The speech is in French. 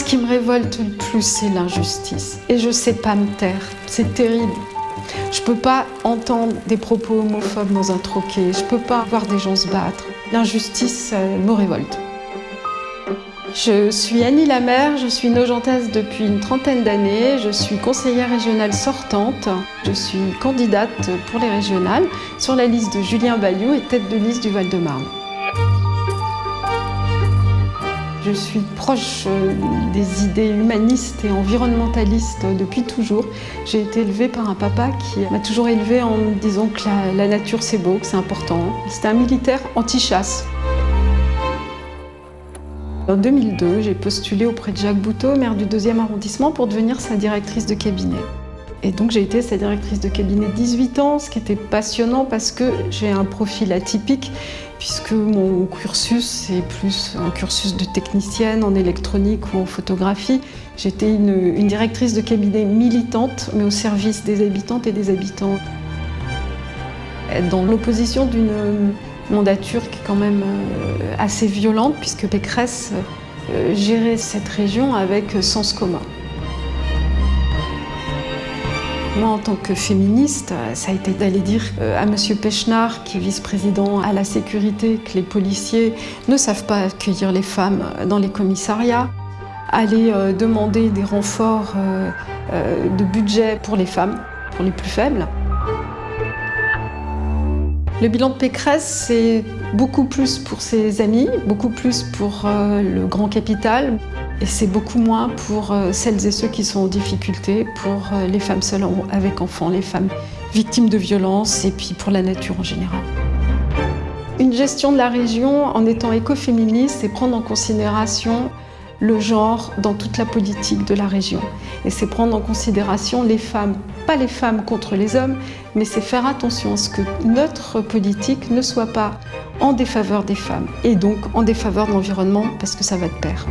qui me révolte le plus, c'est l'injustice. Et je sais pas me taire, c'est terrible. Je peux pas entendre des propos homophobes dans un troquet, je peux pas voir des gens se battre. L'injustice me révolte. Je suis Annie Lamère, je suis nogentaise depuis une trentaine d'années, je suis conseillère régionale sortante, je suis candidate pour les régionales sur la liste de Julien Bayou et tête de liste du Val-de-Marne. Je suis proche des idées humanistes et environnementalistes depuis toujours. J'ai été élevée par un papa qui m'a toujours élevée en me disant que la nature c'est beau, que c'est important. C'était un militaire anti-chasse. En 2002, j'ai postulé auprès de Jacques Bouteau, maire du 2e arrondissement, pour devenir sa directrice de cabinet. Et donc j'ai été sa directrice de cabinet 18 ans, ce qui était passionnant parce que j'ai un profil atypique, puisque mon cursus est plus un cursus de technicienne en électronique ou en photographie. J'étais une directrice de cabinet militante, mais au service des habitantes et des habitants. Dans l'opposition d'une mandature qui est quand même assez violente, puisque Pécresse gérait cette région avec sens commun. Moi, en tant que féministe, ça a été d'aller dire à M. Pechnard, qui est vice-président à la sécurité, que les policiers ne savent pas accueillir les femmes dans les commissariats, aller demander des renforts de budget pour les femmes, pour les plus faibles. Le bilan de Pécresse, c'est beaucoup plus pour ses amis, beaucoup plus pour le grand capital, et c'est beaucoup moins pour celles et ceux qui sont en difficulté, pour les femmes seules avec enfants, les femmes victimes de violences, et puis pour la nature en général. Une gestion de la région en étant écoféministe, c'est prendre en considération le genre dans toute la politique de la région. Et c'est prendre en considération les femmes, pas les femmes contre les hommes, mais c'est faire attention à ce que notre politique ne soit pas en défaveur des femmes, et donc en défaveur de l'environnement, parce que ça va de pair.